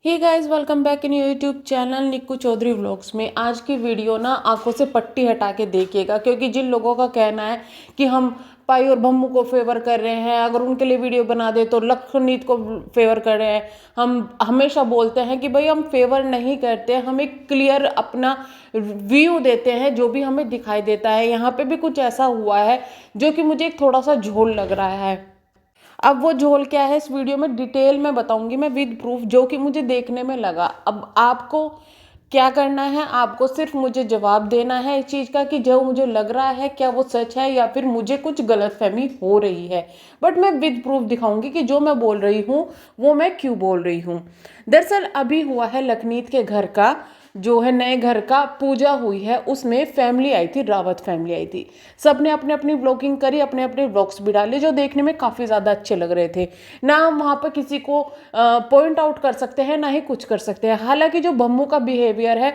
Hey guys, welcome back in YouTube channel Nikku Chaudhary vlogs में। आज की वीडियो ना आंखों से पट्टी हटा के देखिएगा, क्योंकि जिन लोगों का कहना है कि हम पाई और भम्मू को फेवर कर रहे हैं, अगर उनके लिए वीडियो बना दे तो लखनीत को फेवर कर रहे हैं। हम हमेशा बोलते हैं कि भाई हम फेवर नहीं करते, हम एक क्लियर अपना व्यू देते हैं जो भी हमें दिखाई देता है। यहाँ पे भी कुछ ऐसा हुआ है जो कि मुझे थोड़ा सा झोल लग रहा है। अब वो झोल क्या है इस वीडियो में डिटेल में बताऊंगी मैं, विद प्रूफ, जो कि मुझे देखने में लगा। अब आपको क्या करना है, आपको सिर्फ मुझे जवाब देना है इस चीज़ का कि जो मुझे लग रहा है क्या वो सच है या फिर मुझे कुछ गलतफहमी हो रही है। बट मैं विद प्रूफ दिखाऊंगी कि जो मैं बोल रही हूँ वो मैं क्यों बोल रही हूँ। दरअसल अभी हुआ है लखनीत के घर का जो है नए घर का पूजा हुई है, उसमें फैमिली आई थी, रावत फैमिली आई थी। सबने अपने अपनी व्लॉगिंग करी, अपने अपने व्लॉग्स भी डाले जो देखने में काफ़ी ज़्यादा अच्छे लग रहे थे। ना हम वहाँ पर किसी को पॉइंट आउट कर सकते हैं, ना ही कुछ कर सकते हैं। हालांकि जो बम्मू का बिहेवियर है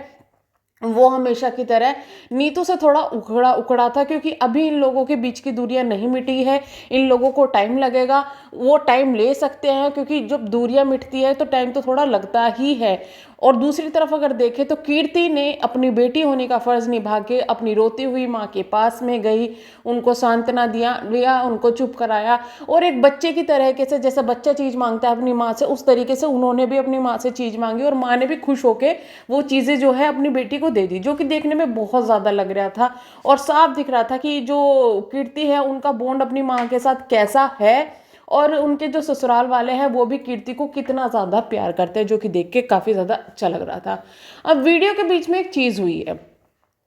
वो हमेशा की तरह नीतू से थोड़ा उखड़ा उखड़ा था, क्योंकि अभी इन लोगों के बीच की दूरियां नहीं मिटी है। इन लोगों को टाइम लगेगा, वो टाइम ले सकते हैं, क्योंकि जब दूरियां मिटती है तो टाइम तो थोड़ा लगता ही है। और दूसरी तरफ अगर देखें तो कीर्ति ने अपनी बेटी होने का फर्ज निभा के अपनी रोती हुई माँ के पास में गई, उनको सांत्वना दिया, उनको चुप कराया। और एक बच्चे की तरह से, जैसा बच्चा चीज़ मांगता है अपनी माँ से, उस तरीके से उन्होंने भी अपनी माँ से चीज़ मांगी और माँ ने भी खुश होकर वो चीज़ें जो है अपनी बेटी को दे दी, जो कि देखने में बहुत ज़्यादा लग रहा था। और साफ दिख रहा था कि जो कीर्ति है उनका बॉन्ड अपनी माँ के साथ कैसा है, और उनके जो ससुराल वाले हैं वो भी कीर्ति को कितना ज़्यादा प्यार करते हैं, जो कि देख के काफ़ी ज़्यादा अच्छा लग रहा था। अब वीडियो के बीच में एक चीज़ हुई है।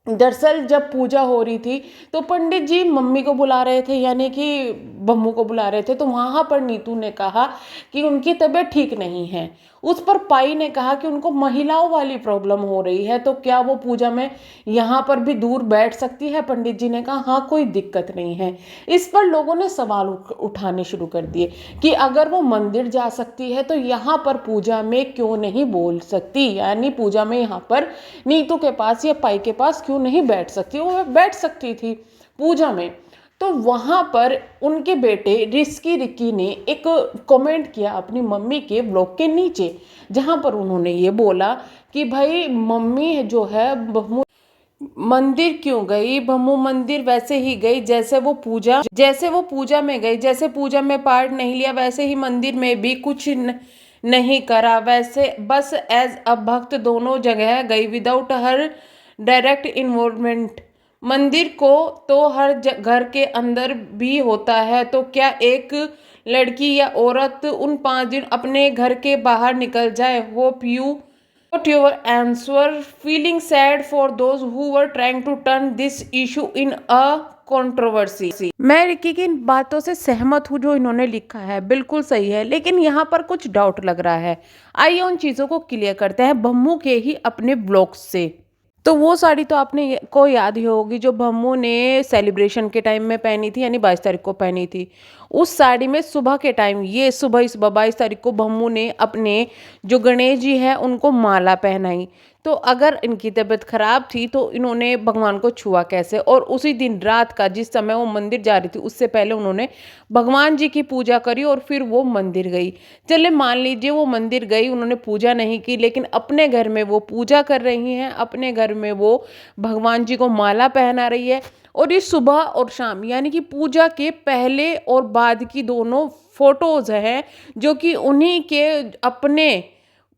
दरअसल जब पूजा हो रही थी तो पंडित जी मम्मी को बुला रहे थे, यानी कि बम्मू को बुला रहे थे। तो वहां पर नीतू ने कहा कि उनकी तबीयत ठीक नहीं है। उस पर पाई ने कहा कि उनको महिलाओं वाली प्रॉब्लम हो रही है, तो क्या वो पूजा में यहाँ पर भी दूर बैठ सकती है। पंडित जी ने कहा हाँ, कोई दिक्कत नहीं है। इस पर लोगों ने सवाल उठाने शुरू कर दिए कि अगर वो मंदिर जा सकती है तो यहाँ पर पूजा में क्यों नहीं बोल सकती, यानी पूजा में यहाँ पर नीतू के पास या पाई के पास क्यों नहीं बैठ सकती। वो बैठ सकती थी पूजा में। तो वहां पर उनके बेटे रिस्की रिक्की ने एक कमेंट किया अपनी मम्मी के ब्लॉग के नीचे, जहां पर उन्होंने ये बोला कि भाई मम्मी जो है बहू मंदिर क्यों गई, भम्मू मंदिर वैसे ही गई जैसे वो पूजा में गई, जैसे पूजा में पार्ट नहीं लिया वैसे ही मंदिर में भी कुछ नहीं करा, वैसे बस एज अ भक्त दोनों जगह गई विदाउट हर डायरेक्ट इन्वॉल्वमेंट। मंदिर को तो हर घर के अंदर भी होता है, तो क्या एक लड़की या औरत उन 5 दिन अपने घर के बाहर निकल जाए। Hope you got your answer. Feeling sad for those who were trying to turn this issue in a controversy. मैं रिक्की की इन बातों से सहमत हूँ, जो इन्होंने लिखा है बिल्कुल सही है, लेकिन यहाँ पर कुछ डाउट लग रहा है। आइए उन चीज़ों को क्लियर करते हैं बम्मू के ही अपने ब्लॉग्स से। तो वो साड़ी तो आपने को याद ही होगी जो बम्मू ने सेलिब्रेशन के टाइम में पहनी थी, यानी 22 तारीख को पहनी थी। उस साड़ी में सुबह के टाइम, ये सुबह ही सुबह 22 तारीख को बम्मू ने अपने जो गणेश जी है उनको माला पहनाई। तो अगर इनकी तबीयत खराब थी तो इन्होंने भगवान को छुआ कैसे। और उसी दिन रात का जिस समय वो मंदिर जा रही थी उससे पहले उन्होंने भगवान जी की पूजा करी और फिर वो मंदिर गई। चले मान लीजिए वो मंदिर गई, उन्होंने पूजा नहीं की, लेकिन अपने घर में वो पूजा कर रही हैं, अपने घर में वो भगवान जी को माला पहना रही है। और ये सुबह और शाम, यानी कि पूजा के पहले और बाद की दोनों फोटोज हैं जो कि उन्हीं के अपने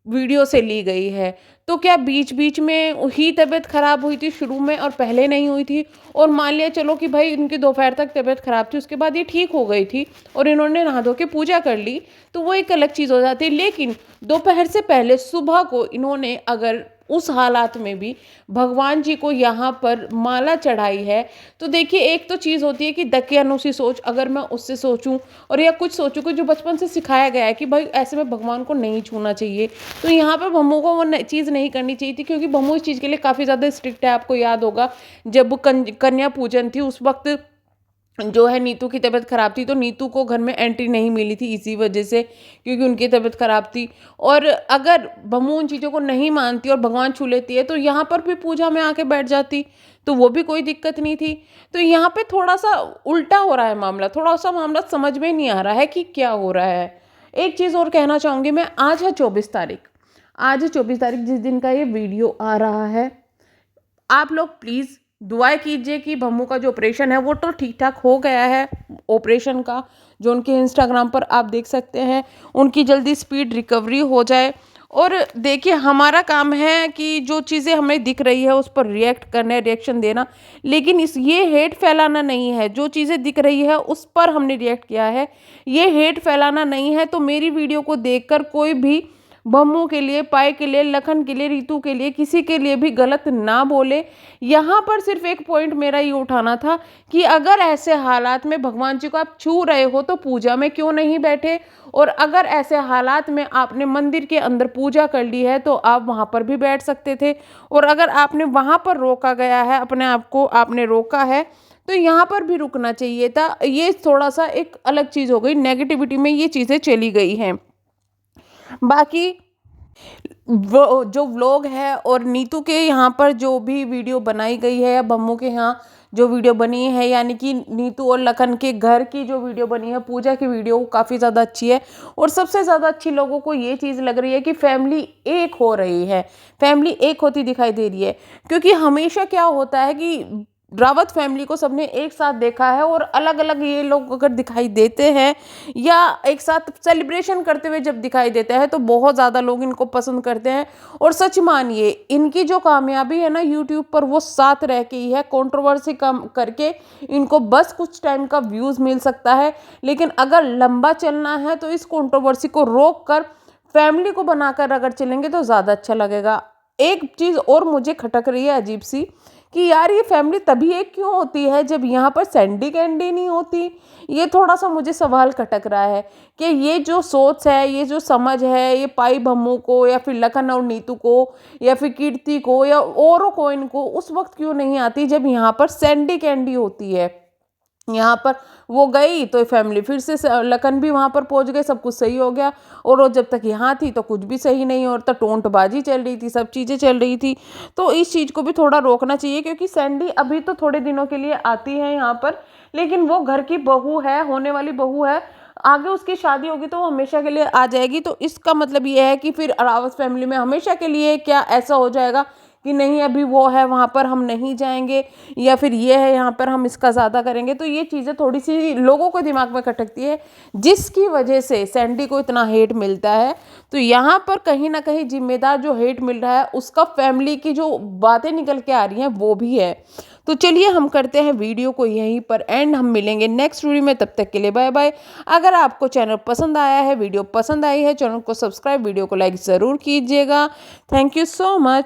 वीडियो से ली गई है। तो क्या बीच बीच में ही तबीयत खराब हुई थी शुरू में और पहले नहीं हुई थी? और मान लिया चलो कि भाई इनकी दोपहर तक तबीयत खराब थी, उसके बाद ये ठीक हो गई थी और इन्होंने नहा धो के पूजा कर ली, तो वो एक अलग चीज़ हो जाती है। लेकिन दोपहर से पहले सुबह को इन्होंने अगर उस हालात में भी भगवान जी को यहाँ पर माला चढ़ाई है, तो देखिए एक तो चीज़ होती है कि दकियानुसी सोच, अगर मैं उससे सोचूं और या कुछ सोचूं कि जो बचपन से सिखाया गया है कि भाई ऐसे में भगवान को नहीं छूना चाहिए, तो यहाँ पर भम्मू को वो चीज़ नहीं करनी चाहिए थी, क्योंकि भम्मू इस चीज़ के लिए काफ़ी ज़्यादा स्ट्रिक्ट है। आपको याद होगा जब कन्या पूजन थी उस वक्त जो है नीतू की तबीयत खराब थी, तो नीतू को घर में एंट्री नहीं मिली थी इसी वजह से, क्योंकि उनकी तबीयत खराब थी। और अगर बम्मू उन चीज़ों को नहीं मानती और भगवान छू लेती है तो यहाँ पर भी पूजा में आके बैठ जाती, तो वो भी कोई दिक्कत नहीं थी। तो यहाँ पे थोड़ा सा उल्टा हो रहा है मामला, थोड़ा सा मामला समझ में नहीं आ रहा है कि क्या हो रहा है। एक चीज़ और कहना चाहूँगी मैं, आज है 24 तारीख। आज है 24 तारीख जिस दिन का ये वीडियो आ रहा है। आप लोग प्लीज़ दुआएं कीजिए कि भम्मू का जो ऑपरेशन है वो तो ठीक ठाक हो गया है। ऑपरेशन का जो उनके इंस्टाग्राम पर आप देख सकते हैं, उनकी जल्दी स्पीड रिकवरी हो जाए। और देखिए, हमारा काम है कि जो चीज़ें हमें दिख रही है उस पर रिएक्ट करना है, रिएक्शन देना, लेकिन इस ये हेट फैलाना नहीं है। जो चीज़ें दिख रही है उस पर हमने रिएक्ट किया है, ये हेट फैलाना नहीं है। तो मेरी वीडियो को देखकर कोई भी भम्मू के लिए, पाई के लिए, लखन के लिए, रीतू के लिए, किसी के लिए भी गलत ना बोले। यहाँ पर सिर्फ एक पॉइंट मेरा ये उठाना था कि अगर ऐसे हालात में भगवान जी को आप छू रहे हो तो पूजा में क्यों नहीं बैठे, और अगर ऐसे हालात में आपने मंदिर के अंदर पूजा कर ली है तो आप वहाँ पर भी बैठ सकते थे। और अगर आपने वहाँ पर रोका गया है, अपने आप को आपने रोका है, तो यहाँ पर भी रुकना चाहिए था। ये थोड़ा सा एक अलग चीज़ हो गई, नेगेटिविटी में ये चीज़ें चली गई हैं। बाकी वो जो व्लॉग है और नीतू के यहाँ पर जो भी वीडियो बनाई गई है, या भम्मू के यहाँ जो वीडियो बनी है, यानी कि नीतू और लखन के घर की जो वीडियो बनी है, पूजा की वीडियो, वो काफ़ी ज़्यादा अच्छी है। और सबसे ज़्यादा अच्छी लोगों को ये चीज़ लग रही है कि फैमिली एक हो रही है, फैमिली एक होती दिखाई दे रही है। क्योंकि हमेशा क्या होता है कि रावत फैमिली को सबने एक साथ देखा है, और अलग अलग ये लोग अगर दिखाई देते हैं या एक साथ सेलिब्रेशन करते हुए जब दिखाई देते हैं तो बहुत ज़्यादा लोग इनको पसंद करते हैं। और सच मानिए, इनकी जो कामयाबी है ना यूट्यूब पर, वो साथ रह के ही है। कंट्रोवर्सी कम करके इनको बस कुछ टाइम का व्यूज़ मिल सकता है, लेकिन अगर लंबा चलना है तो इस कंट्रोवर्सी को रोक कर फैमिली को बनाकर अगर चलेंगे तो ज़्यादा अच्छा लगेगा। एक चीज़ और मुझे खटक रही है अजीब सी, कि यार ये फैमिली तभी एक क्यों होती है जब यहाँ पर सैंडी कैंडी नहीं होती। ये थोड़ा सा मुझे सवाल खटक रहा है कि ये जो सोच है, ये जो समझ है, ये पाई भम्मू को या फिर लखन और नीतू को या फिर कीर्ति को या औरों को, इनको उस वक्त क्यों नहीं आती जब यहाँ पर सैंडी कैंडी होती है। यहाँ पर वो गई तो फैमिली फिर से, लखन भी वहाँ पर पहुँच गए, सब कुछ सही हो गया। और वो जब तक यहाँ थी तो कुछ भी सही नहीं, और तो टोंटबाजी चल रही थी, सब चीज़ें चल रही थी। तो इस चीज़ को भी थोड़ा रोकना चाहिए, क्योंकि सैंडी अभी तो थोड़े दिनों के लिए आती है यहाँ पर, लेकिन वो घर की बहू है, होने वाली बहू है। आगे उसकी शादी होगी तो वो हमेशा के लिए आ जाएगी। तो इसका मतलब ये है कि फिर रावत फैमिली में हमेशा के लिए क्या ऐसा हो जाएगा कि नहीं, अभी वो है वहाँ पर हम नहीं जाएंगे, या फिर ये है यहाँ पर हम इसका ज़्यादा करेंगे। तो ये चीज़ें थोड़ी सी लोगों को दिमाग में खटकती है, जिसकी वजह से सैंडी को इतना हेट मिलता है। तो यहाँ पर कहीं ना कहीं जिम्मेदार जो हेट मिल रहा है उसका फैमिली की जो बातें निकल के आ रही हैं वो भी है। तो चलिए हम करते हैं वीडियो को यहीं पर एंड, हम मिलेंगे नेक्स्ट वीडियो में, तब तक के लिए बाय बाय। अगर आपको चैनल पसंद आया है, वीडियो पसंद आई है, चैनल को सब्सक्राइब, वीडियो को लाइक ज़रूर कीजिएगा। Thank you so much.